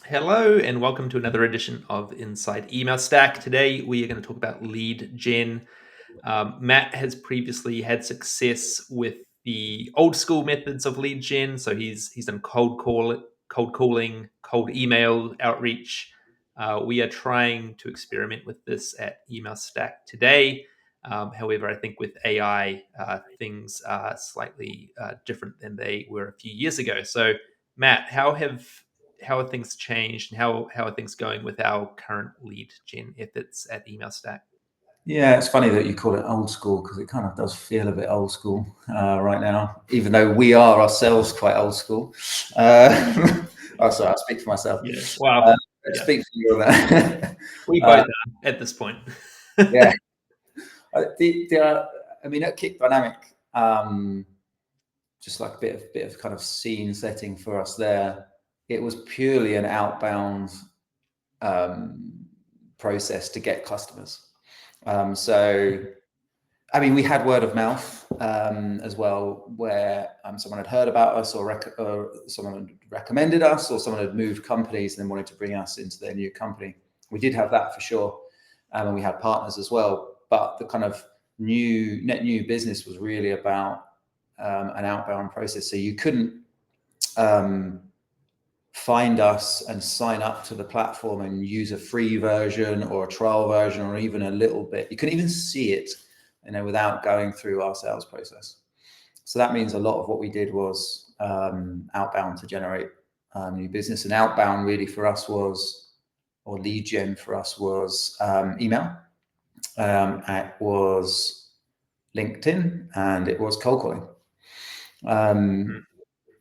Hello and welcome to another edition of Inside Email Stack. Today we are going to talk about lead gen. Matt has previously had success with the old school methods of lead gen. So he's done cold calling, cold email outreach. We are trying to experiment with this at Email Stack today. However, I think with AI, things are slightly different than they were a few years ago. So, Matt, how have things changed, and how are things going with our current lead gen efforts at Email Stack? Yeah, it's funny that you call it old school because it kind of does feel a bit old school right now, even though we are ourselves quite old school. Oh, sorry, I speak for myself. Yeah. Uh, Wow. Yeah. speak for you on that. We both are at this point. Yeah. I mean, at Kick Dynamic, just like a bit of kind of scene setting for us there. It was purely an outbound process to get customers. I mean, we had word of mouth as well, where someone had heard about us, or someone had recommended us, or someone had moved companies and then wanted to bring us into their new company. We did have that for sure, and we had partners as well. But the kind of net new business was really about an outbound process. So you couldn't find us and sign up to the platform and use a free version or a trial version or even a little bit. You couldn't even see it, without going through our sales process. So that means a lot of what we did was outbound to generate new business. And outbound really for us or lead gen for us was email. It was LinkedIn, and it was cold calling. And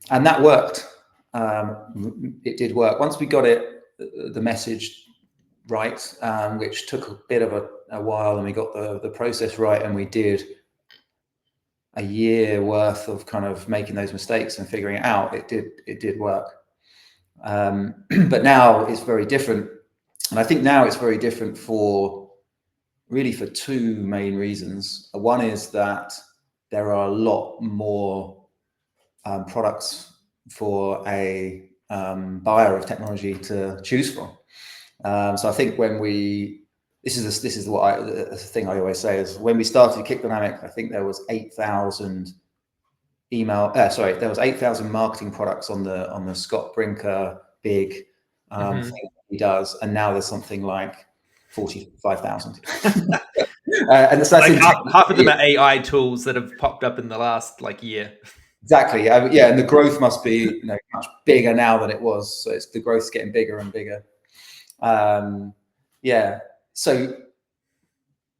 that worked. It did work. Once we got the message right, which took a bit of a while, and we got the process right, and we did a year worth of kind of making those mistakes and figuring it out. It did work. But now it's very different. And I think now it's very different for two main reasons. One is that there are a lot more products for a buyer of technology to choose from. So I think this is the thing I always say is when we started Kick Dynamic, I think there was 8,000 there was 8,000 marketing products on the Scott Brinker big thing he does, and now there's something like 45,000. And that's like half of them are AI tools that have popped up in the last year. Exactly. Yeah, and the growth must be much bigger now than it was. So the growth's getting bigger and bigger. Yeah. So,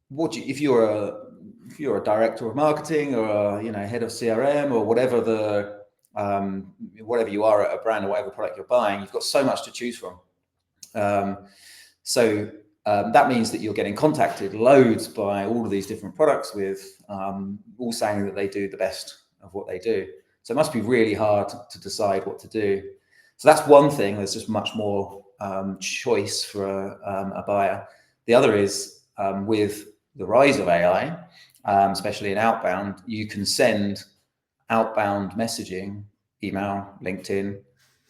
if you're a director of marketing or a head of CRM or whatever whatever you are at a brand or whatever product you're buying, you've got so much to choose from. That means that you're getting contacted loads by all of these different products with all saying that they do the best of what they do. So it must be really hard to decide what to do. So that's one thing. There's just much more choice for a buyer. The other is with the rise of AI, especially in outbound, you can send outbound messaging, email, LinkedIn,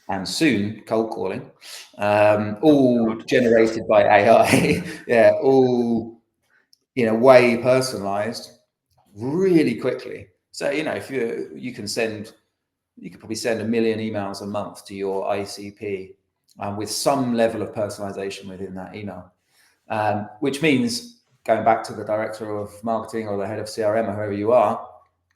and soon cold calling, all generated by AI. Yeah, all way personalized, really quickly. So if you could probably send 1 million emails a month to your ICP with some level of personalization within that email, which means going back to the director of marketing or the head of CRM or whoever you are,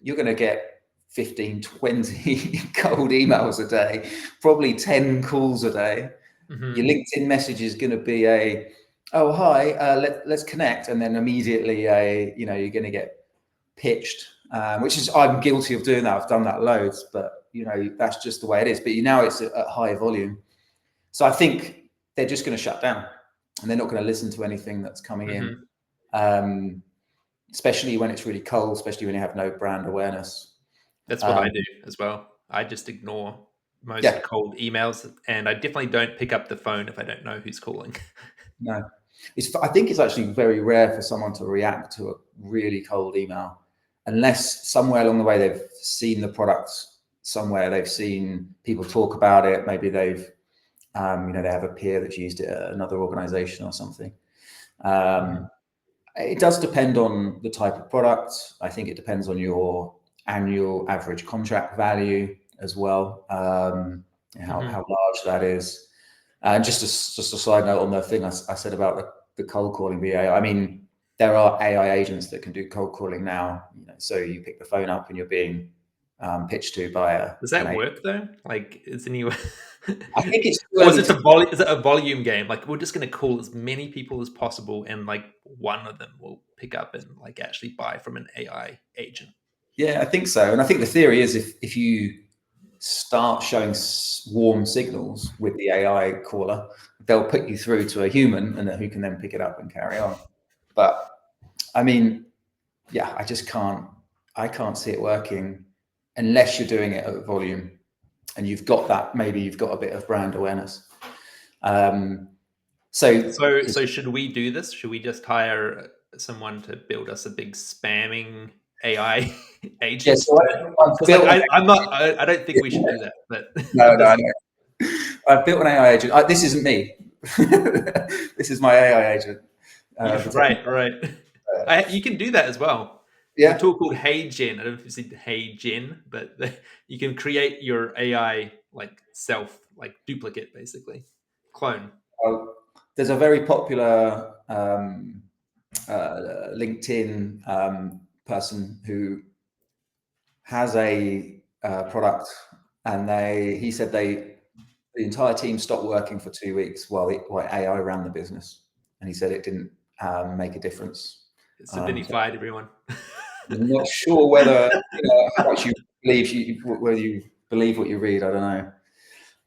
you're going to get 15, 20 cold emails a day, probably 10 calls a day. Your LinkedIn message is going to be oh, hi, let's connect. And then immediately, you're going to get pitched, which is, I'm guilty of doing that. I've done that loads, but that's just the way it is. But now it's at high volume. So I think they're just going to shut down and they're not going to listen to anything that's coming in, especially when it's really cold, especially when you have no brand awareness. That's what I do as well. I just ignore most cold emails, and I definitely don't pick up the phone if I don't know who's calling. No, I think it's actually very rare for someone to react to a really cold email, unless somewhere along the way they've seen the product somewhere, they've seen people talk about it, maybe they've They have a peer that's used it at another organization or something. Mhm. It does depend on the type of product. I think it depends on your annual average contract value as well, how Mhm. large that is. And just a side note on the thing I said about the cold calling VA. I mean, there are AI agents that can do cold calling now. So you pick the phone up and you're being pitched to by Does an that agent. work though? Like, is anyone I think it's too or is early it to. is it a volume game? Like, we're just gonna call as many people as possible, and like one of them will pick up and like actually buy from an AI agent. Yeah, I think so. And I think the theory is if you start showing warm signals with the AI caller, they'll put you through to a human, and then who can then pick it up and carry on. But I mean, yeah, I just can't. I can't see it working unless you're doing it at volume, and you've got that. Maybe you've got a bit of brand awareness. Um, so So should we do this? Should we just hire someone to build us a big spamming AI yeah, agent? so I've Because like built. I'm not. I don't think we should do that. But No, I'm no, just no. I've built an AI agent. This isn't me. This is my AI agent. For right, technical. right. You can do that as well. There's a Yeah. tool called Hey Gen. I don't know if you see Hey Gen, but you can create your AI like self, like duplicate, basically clone. Well, there's a very popular LinkedIn person who has a product, and he said the entire team stopped working for 2 weeks while AI ran the business, and he said it didn't make a difference. So then he So fired everyone. I'm not sure whether how much you believe whether you believe what you read. I don't know.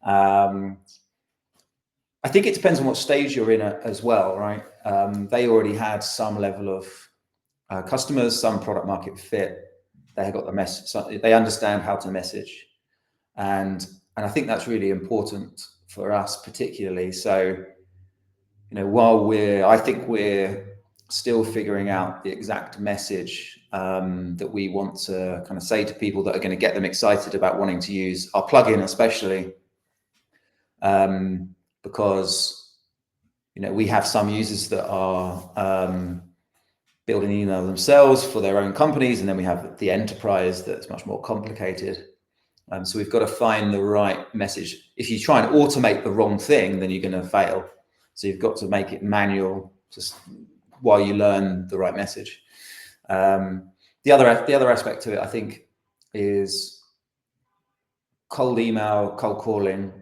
Um, I think it depends on what stage you're in as well, right? They already had some level of customers, some product market fit. They got the message. So they understand how to message, and I think that's really important for us, particularly. So while I think we're still figuring out the exact message that we want to kind of say to people that are going to get them excited about wanting to use our plugin, especially because we have some users that are building email themselves for their own companies, and then we have the enterprise that's much more complicated. So we've got to find the right message. If you try and automate the wrong thing, then you're going to fail. So you've got to make it manual, just while you learn the right message. The other aspect to it, I think, is cold email, cold calling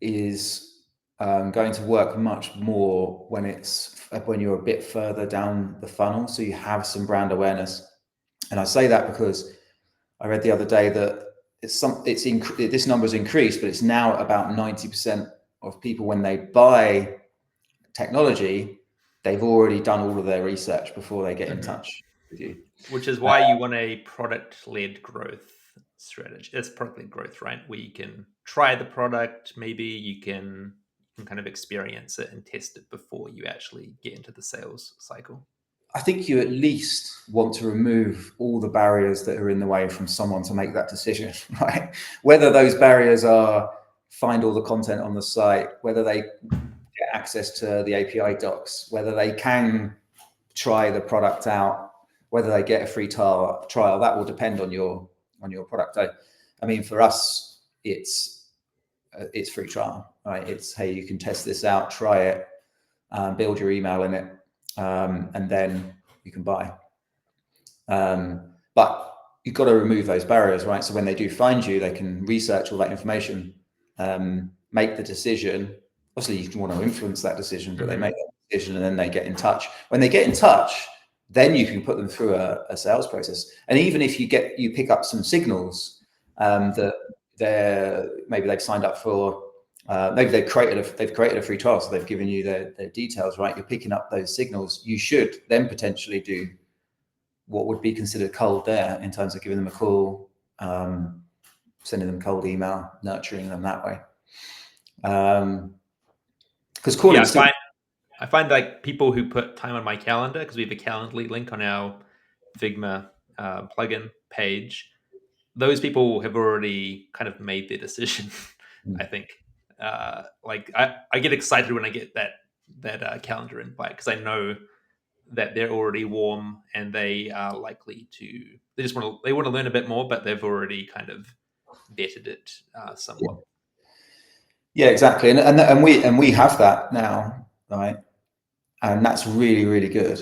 is going to work much more when you're a bit further down the funnel, so you have some brand awareness. And I say that because I read the other day that this number has increased, but it's now about 90% of people, when they buy technology, they've already done all of their research before they get in Mhm. touch with you. Which is why you want a product-led growth strategy. It's product-led growth, right? Where you can try the product, maybe you can kind of experience it and test it before you actually get into the sales cycle. I think you at least want to remove all the barriers that are in the way from someone to make that decision, right? Whether those barriers are find all the content on the site, whether they get access to the API docs, whether they can try the product out, whether they get a free trial, that will depend on your product. I mean, for us, it's free trial, right? It's, hey, you can test this out, try it, build your email in it, and then you can buy. But you've got to remove those barriers, right? So when they do find you, they can research all that information, make the decision. Obviously, you want to influence that decision, but they Mhm. make that decision and then they get in touch. When they get in touch, then you can put them through a sales process. And even if you pick up some signals that maybe they've signed up for, maybe they've created a free trial, so they've given you their details, right? You're picking up those signals. You should then potentially do what would be considered cold there, in terms of giving them a call, sending them cold email, nurturing them that way. Because Yeah, calling still. I find like people who put time on my calendar, because we have a Calendly link on our Figma plugin page. Those people have already kind of made their decision. I think like I get excited when I get that calendar invite because I know that they're already warm and they are likely to. They want to learn a bit more, but they've already kind of vetted it somewhat. Yeah, exactly. And we have that now, right? And that's really, really good.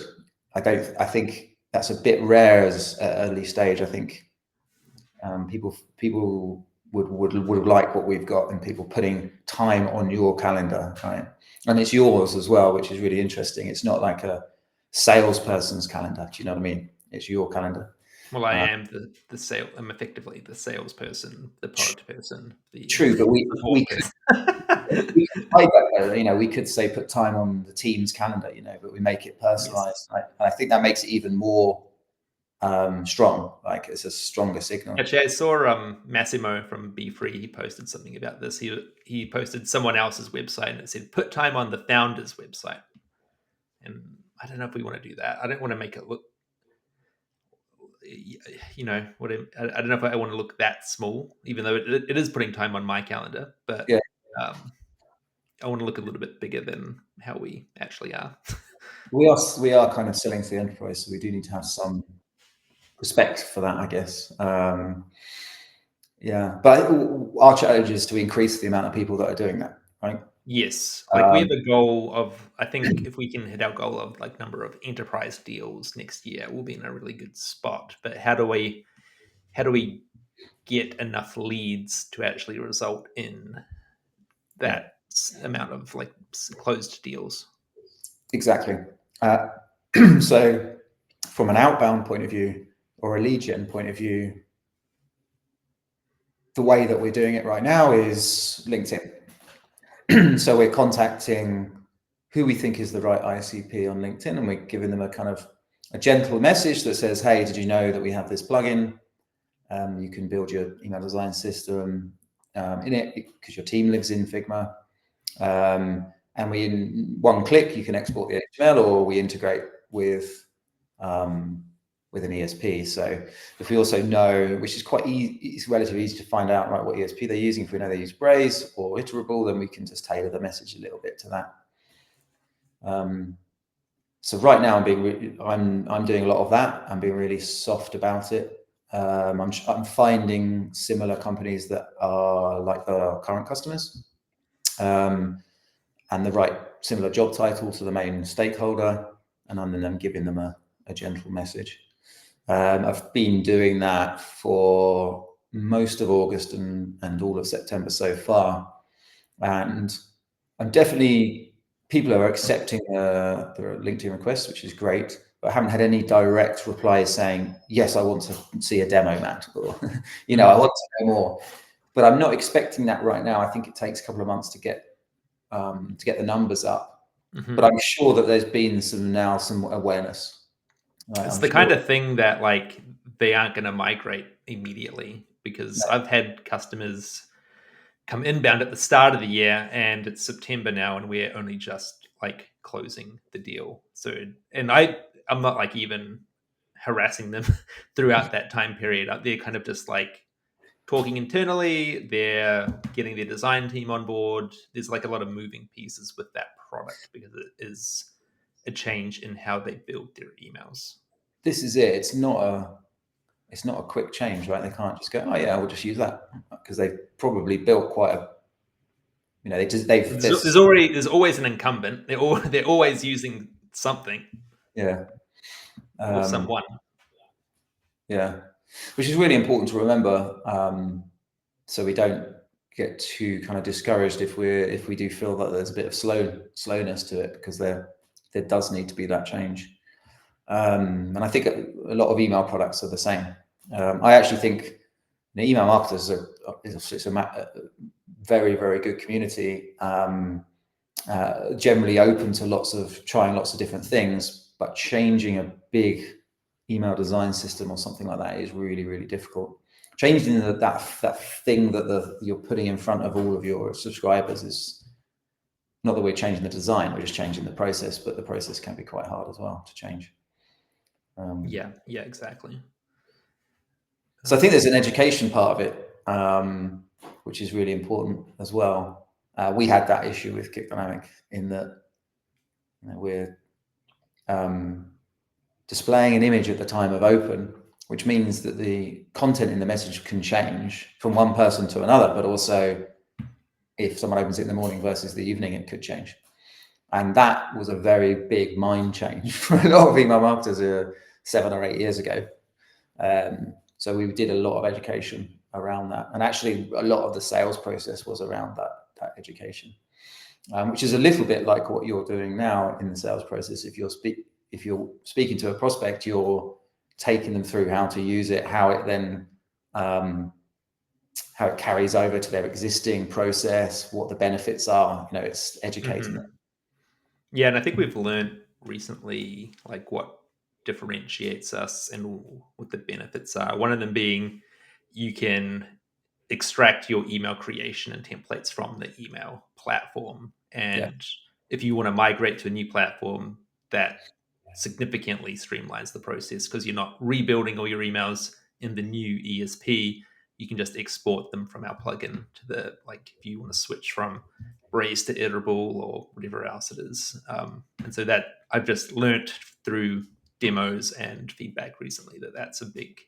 I think that's a bit rare as at early stage. I think people would like what we've got, and people putting time on your calendar, right? And it's yours as well, which is really interesting. It's not like a salesperson's calendar. Do you know what I mean? It's your calendar. Well, I am the sale. I'm effectively the salesperson, the product person, the True, but support person. we could hide that though. We could say put time on the team's calendar, but we make it Yes. personalized. I think that makes it even more strong. Like it's a stronger signal. Actually, I saw Massimo from Be Free. He posted something about this. He posted someone else's website and it said put time on the founder's website. And I don't know if we want to do that. I don't want to make it look, I don't know if I want to look that small, even though it is putting time on my calendar. But Yeah, um, I want to look a little bit bigger than how we actually are. we are kind of selling to the enterprise, so we do need to have some respect for that, I guess. Yeah, but our challenge is to increase the amount of people that are doing that, right? Yes, like we have a goal of, I think if we can hit our goal of like number of enterprise deals next year, we'll be in a really good spot. But how do we get enough leads to actually result in Yeah, that amount of like closed deals? exactly. Uh, so, from an outbound point of view or a lead gen point of view, the way that we're doing it right now is LinkedIn. So we're contacting who we think is the right ICP on LinkedIn, and we're giving them a kind of a gentle message that says, "Hey, did you know that we have this plugin? You can build your email design system in it because your team lives in Figma. And in one click, you can export the HTML, or we integrate with an ESP. So if we also know, which is quite easy, it's relatively easy to find out, right, what ESP they're using. If we know they use Braze or Iterable, then we can just tailor the message a little bit to that. So right now I'm doing a lot of that. I'm being really soft about it. I'm finding similar companies that are like our current customers, and the right similar job title to the main stakeholder, and I'm then giving them a gentle message. I've been doing that for most of August and all of September so far, and I'm definitely, people are accepting the LinkedIn requests, which is great, but I haven't had any direct replies saying, yes, I want to see a demo, Matt, or I want to know more. But I'm not expecting that right now. I think it takes a couple of months to get the numbers up. Mm-hmm. But I'm sure that there's been some awareness. It's I'm the sure. kind of thing that like they aren't going to migrate immediately because No, I've had customers come inbound at the start of the year and it's September now and we're only just like closing the deal. So, and I'm not like even harassing them throughout that time period. They're kind of just like talking internally, they're getting their design team on board. There's like a lot of moving pieces with that product because it is a change in how they build their emails. this is it. It's not a quick change, right? They can't just go, oh yeah, we'll just use that, because they've probably built quite a, There's always an incumbent. They're always using something yeah, or um, someone. yeah, which is really important to remember, so we don't get too kind of discouraged if we do feel that there's a bit of slowness to it, because there does need to be that change. And I think a lot of email products are the same. I actually think email marketers it's a very, very good community, generally open to trying lots of different things, but changing a big email design system or something like that is really, really difficult. Changing that thing that you're putting in front of all of your subscribers is not that we're changing the design, we're just changing the process, but the process can be quite hard as well to change. Yeah, exactly. So I think there's an education part of it, which is really important as well. We had that issue with Kick Dynamic in that we're displaying an image at the time of open, which means that the content in the message can change from one person to another, but also if someone opens it in the morning versus the evening, it could change. And that was a very big mind change for a lot of email marketers 7 or 8 years ago. So we did a lot of education around that. And actually a lot of the sales process was around that education, which is a little bit like what you're doing now in the sales process. If you're speaking to a prospect, you're taking them through how to use it, how it then how it carries over to their existing process, what the benefits are. It's educating them. Yeah, and I think we've learned recently like what differentiates us and what the benefits are. One of them being you can extract your email creation and templates from the email platform. Yeah. And if you want to migrate to a new platform, that significantly streamlines the process because you're not rebuilding all your emails in the new ESP. You can just export them from our plugin to the, like, if you want to switch from Braze to Iterable or whatever else it is. And so that I've just learnt through demos and feedback recently that that's a big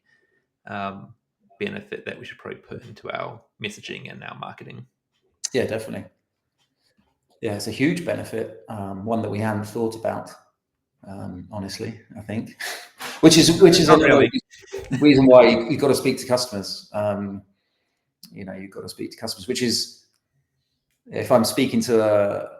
benefit that we should probably put into our messaging and our marketing. Yeah, definitely. Yeah, it's a huge benefit, one that we hadn't thought about, honestly, I think, which is Not another really. reason why you've got to speak to customers. You've got to speak to customers, which is, if I'm speaking to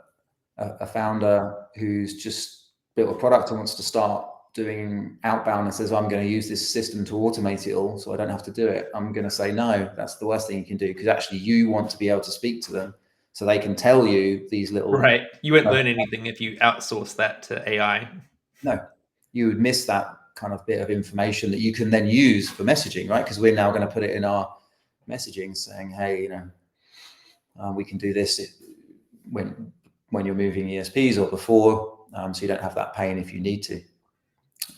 a founder who's just built a product and wants to start doing outbound and says, I'm going to use this system to automate it all so I don't have to do it, I'm going to say, no, that's the worst thing you can do, because actually you want to be able to speak to them so they can tell you these little... Right. You won't learn anything if you outsource that to AI. No, you would miss that kind of bit of information that you can then use for messaging, right? Because we're now going to put it in our messaging saying, hey, we can do this when you're moving ESPs or before, so you don't have that pain if you need to.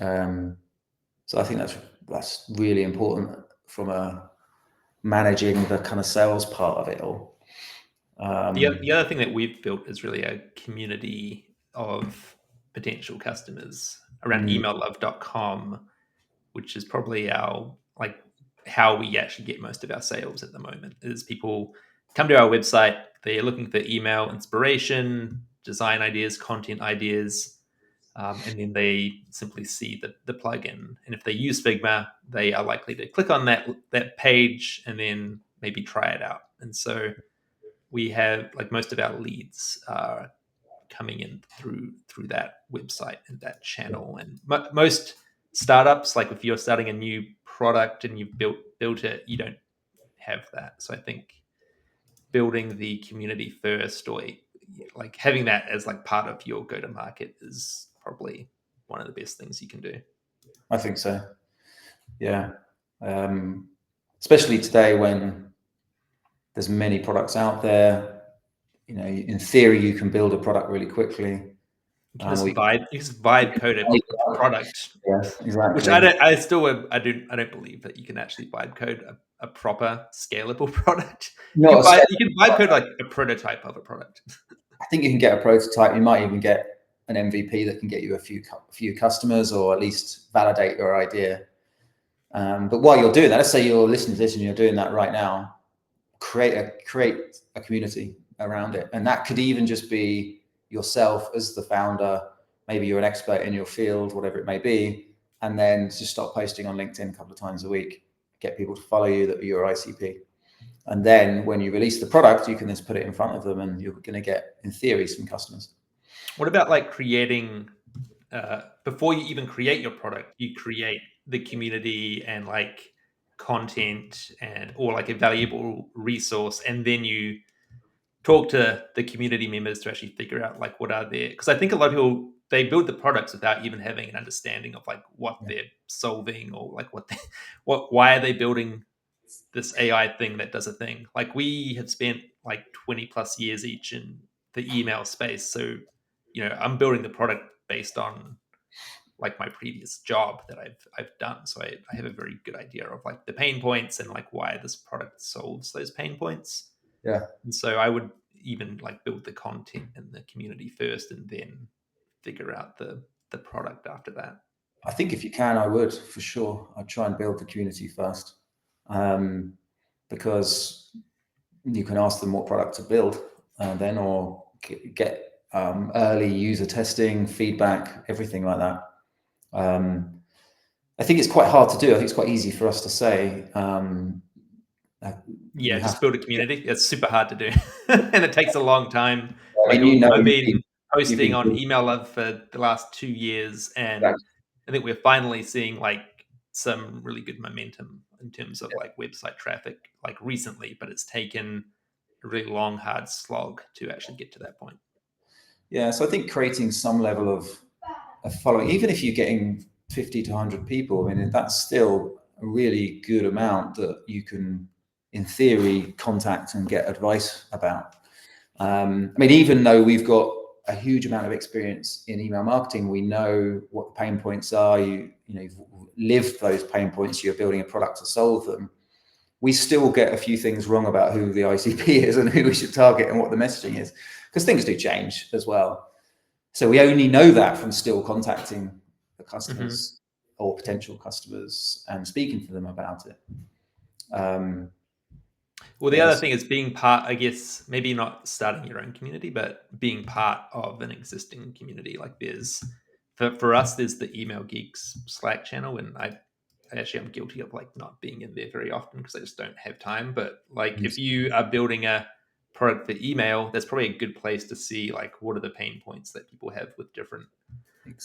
So I think that's really important from managing the kind of sales part of it all. The other thing that we've built is really a community of potential customers around emaillove.com, which is probably our, like, how we actually get most of our sales at the moment. Is people come to our website, they're looking for email inspiration, design ideas, content ideas, and then they simply see the plugin. And if they use Figma, they are likely to click on that page and then maybe try it out. And so we have, like, most of our leads are coming in through that website and that channel. And most startups, like if you're starting a new product and you've built it, you don't have that. So I think building the community first, or like having that as like part of your go to market, is probably one of the best things you can do. I think so. Yeah. Especially today when there's many products out there, in theory, you can build a product really quickly. You can just vibe code a product. Yeah, Which exactly. I don't believe that you can actually vibe code a proper scalable product. You Not can a you can vibe code like a prototype of a product. I think you can get a prototype. You might even get an MVP that can get you a few customers, or at least validate your idea. But while you're doing that, let's say you're listening to this and you're doing that right now, create a community around it. And that could even just be yourself as the founder. Maybe you're an expert in your field, whatever it may be. And then just start posting on LinkedIn a couple of times a week, get people to follow you that are your ICP. And then when you release the product, you can just put it in front of them and you're going to get, in theory, some customers. What about like creating, before you even create your product, you create the community and like content and, or like a valuable resource, and then you talk to the community members to actually figure out like what are there, because I think a lot of people, they build the products without even having an understanding of like what they're solving, or like why are they building this AI thing that does a thing. Like we have spent like 20 plus years each in the email space, so I'm building the product based on like my previous job that I've done, so I have a very good idea of like the pain points and like why this product solves those pain points. Yeah. And so I would, even like build the content in the community first and then figure out the product after that? I think if you can, I would, for sure. I'd try and build the community first, because you can ask them what product to build, then, or get early user testing, feedback, everything like that. I think it's quite hard to do. I think it's quite easy for us to say. Yeah, just build a community. It's super hard to do, and it takes a long time. I Like, mean, I've been you've posting been on Email Love for the last 2 years, and exactly. I think we're finally seeing like some really good momentum in terms of like website traffic, like recently, but it's taken a really long, hard slog to actually get to that point. Yeah, so I think creating some level of a following, even if you're getting 50 to 100 people, I mean, that's still a really good amount that you can, in theory, contact and get advice about. I mean, even though we've got a huge amount of experience in email marketing, we know what the pain points are. You've lived those pain points. You're building a product to solve them. We still get a few things wrong about who the ICP is and who we should target and what the messaging is, because things do change as well. So we only know that from still contacting the customers or potential customers and speaking to them about it. Well, the other thing is being part, I guess, maybe not starting your own community, but being part of an existing community. Like there's, for us, there's the Email Geeks Slack channel, and I actually I'm guilty of like not being in there very often because I just don't have time. But like if you are building a product for email, that's probably a good place to see like what are the pain points that people have with different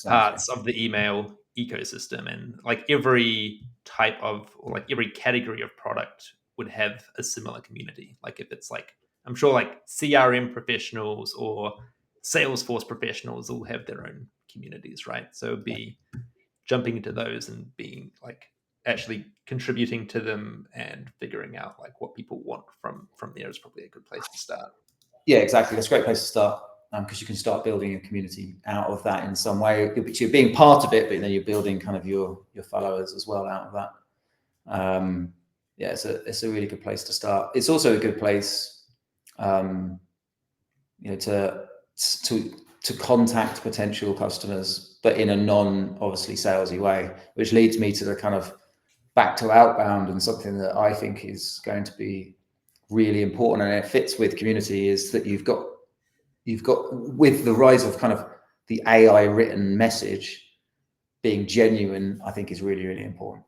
parts of the email ecosystem, and like every type of, or like every category of product would have a similar community. Like if it's like, I'm sure like CRM professionals or Salesforce professionals all have their own communities, right? So it'd be jumping into those and being like actually contributing to them and figuring out like what people want from there is probably a good place to start. Yeah, exactly. That's a great place to start, because you can start building a community out of that in some way. You're being part of it, but then you're building kind of your followers as well out of that. Yeah, it's a really good place to start. It's also a good place, to contact potential customers, but in a non-obviously salesy way, which leads me to the kind of back to outbound, and something that I think is going to be really important, and it fits with community, is that you've got with the rise of kind of the AI written message, being genuine, I think is really, really important.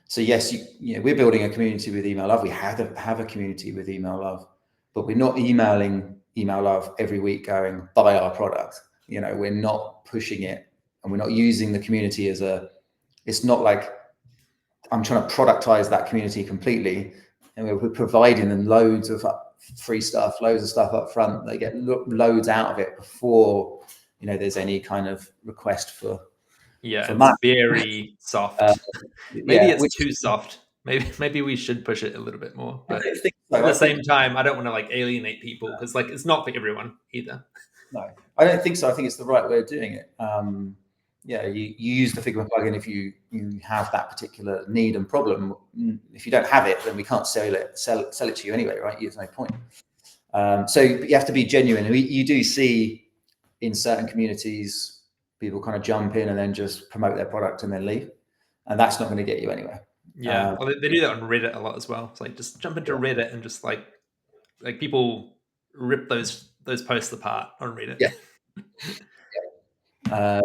So yes, we're building a community with Email Love. We have a community with Email Love, but we're not emailing Email Love every week going, buy our product. We're not pushing it, and we're not using the community as it's not like I'm trying to productize that community completely, and we're providing them loads of free stuff, loads of stuff up front. They get loads out of it before there's any kind of request for it's very soft. Maybe yeah, it's too soft. Maybe we should push it a little bit more. But I think so. at the same time, I don't want to like alienate people, because like it's not for everyone either. No, I don't think so. I think it's the right way of doing it. Yeah, you use the Figma plugin if you have that particular need and problem. If you don't have it, then we can't sell it to you anyway, right? There's no point. So you have to be genuine. You do see in certain communities people kind of jump in and then just promote their product and then leave, and that's not going to get you anywhere. Yeah, well, they do that on Reddit a lot as well. It's like just jump into Reddit and just like people rip those posts apart on Reddit. Yeah.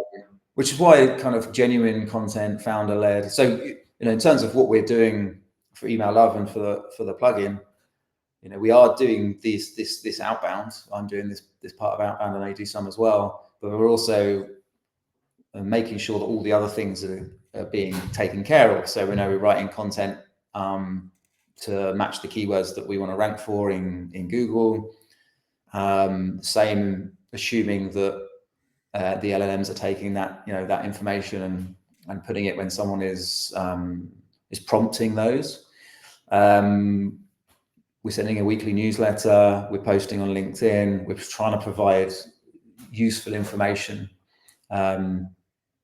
Which is why kind of genuine content, founder led. So in terms of what we're doing for Email Love and for the plugin, we are doing this outbound. I'm doing this part of outbound, and I do some as well. But we're also making sure that all the other things are being taken care of. So we're writing content to match the keywords that we want to rank for in Google. Same, assuming that the LLMs are taking that that information and putting it when someone is prompting those. We're sending a weekly newsletter. We're posting on LinkedIn. We're trying to provide useful information.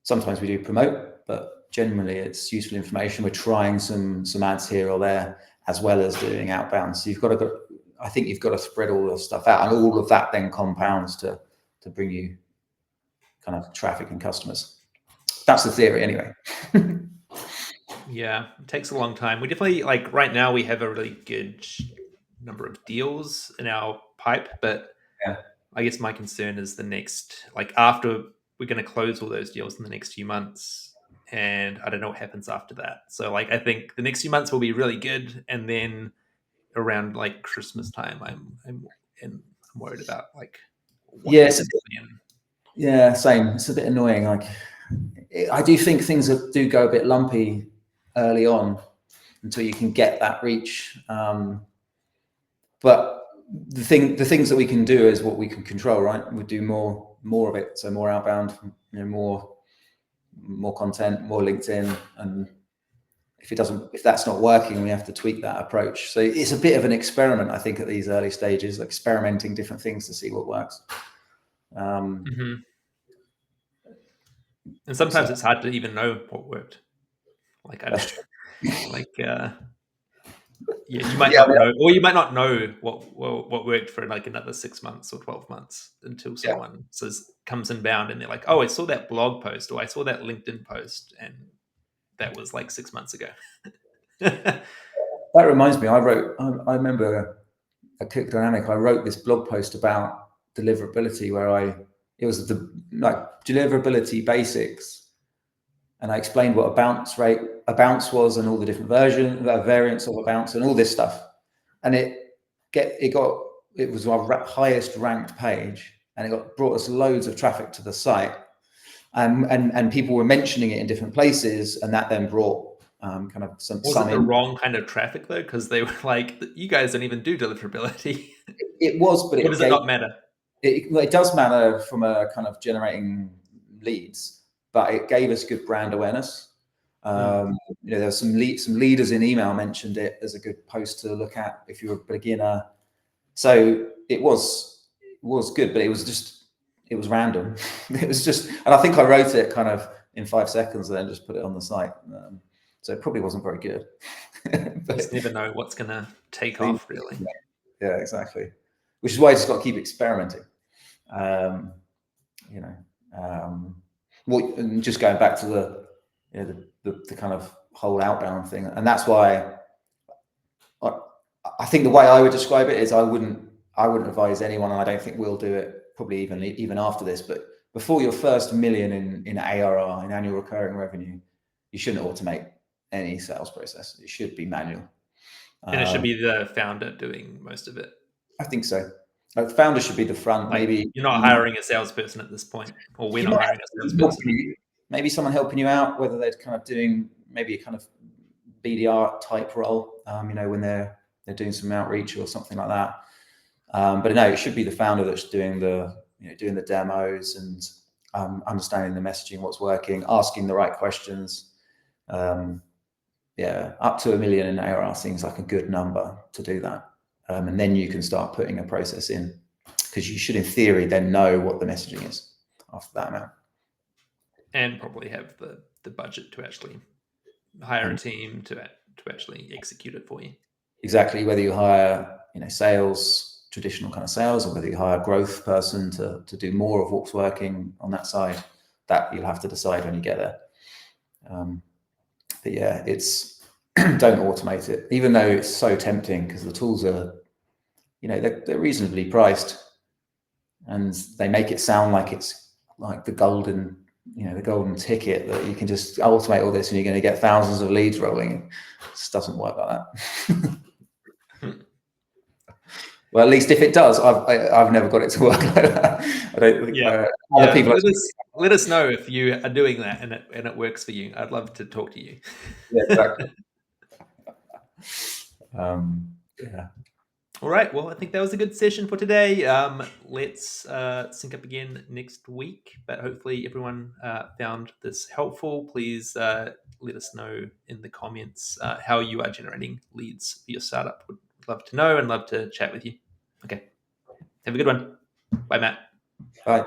Sometimes we do promote, but generally it's useful information. We're trying some ads here or there, as well as doing outbound. So you've got to I think you've got to spread all the stuff out, and all of that then compounds to bring you kind of traffic and customers. That's the theory anyway. Yeah, it takes a long time. We definitely, like, right now we have a really good number of deals in our pipe, but Yeah. I guess my concern is the next, like, after we're going to close all those deals in the next few months, and I don't know what happens after that. So, like, I think the next few months will be really good, and then around like Christmas time, I'm worried about like what Yeah, happens then. yeah, same. It's a bit annoying. Like, I do think things do go a bit lumpy early on until you can get that reach. But the things that we can do is what we can control, right? We do more of it, so more outbound, more content, more LinkedIn, and if that's not working, we have to tweak that approach. So it's a bit of an experiment, I think, at these early stages, experimenting different things to see what works. Mm-hmm. And sometimes it's hard to even know what worked. Like, That's true. like, yeah, you might Yeah, I not mean, know, or you might not know what worked for like another 6 months or 12 months until yeah. someone comes inbound and they're like, "Oh, I saw that blog post or I saw that LinkedIn post, and that was like 6 months ago." That reminds me, I remember at Cook Dynamic, I wrote this blog post about deliverability where it was the like deliverability basics, and I explained what a bounce was, and all the different variants of a bounce, and all this stuff. And it was our highest ranked page, and brought us loads of traffic to the site, and people were mentioning it in different places, and that then brought kind of Was some it the in. wrong kind of traffic though? Because they were like, "You guys don't even do deliverability." It was, but Or does it not matter? it does matter from a kind of generating leads, but it gave us good brand awareness. There's some leaders in email mentioned it as a good post to look at if you're a beginner. So it was good, but it was random. It was just, and I think I wrote it kind of in 5 seconds and then just put it on the site. So it probably wasn't very good. You But just never know what's going to take off, really. yeah, exactly. Which is why you just got to keep experimenting. Um, you know, and just going back to the kind of whole outbound thing, and that's why I think the way I would describe it is I wouldn't advise anyone, and I don't think we'll do it probably even after this, but before your first million in ARR, in annual recurring revenue, you shouldn't automate any sales process. It should be manual. And it should be the founder doing most of it. I think so. Like, the founder should be the front. Like, Maybe you're not hiring a salesperson at this point, or we're you not might hiring a have salesperson. maybe someone helping you out, whether they're kind of doing maybe a kind of BDR type role, when they're doing some outreach or something like that. But no, it should be the founder that's doing the demos and understanding the messaging, what's working, asking the right questions. Up to 1 million in ARR seems like a good number to do that. And then you can start putting a process in, because you should, in theory, then know what the messaging is after that amount. And probably have the budget to actually hire a team to actually execute it for you. Exactly. Whether you hire, sales, traditional kind of sales, or whether you hire a growth person to do more of what's working on that side, that you'll have to decide when you get there. But yeah, it's don't automate it, even though it's so tempting, because the tools are, they're reasonably priced, and they make it sound like it's like the golden ticket that you can just automate all this and you're going to get thousands of leads rolling. It just doesn't work like that. Well, at least if it does, I've never got it to work like that. I don't think other people. Let us know if you are doing that and it works for you. I'd love to talk to you. Yeah, exactly. Yeah. All right. Well, I think that was a good session for today. Let's sync up again next week. But hopefully everyone found this helpful. Please let us know in the comments how you are generating leads for your startup. Would love to know and love to chat with you. Okay. Have a good one. Bye, Matt. Bye.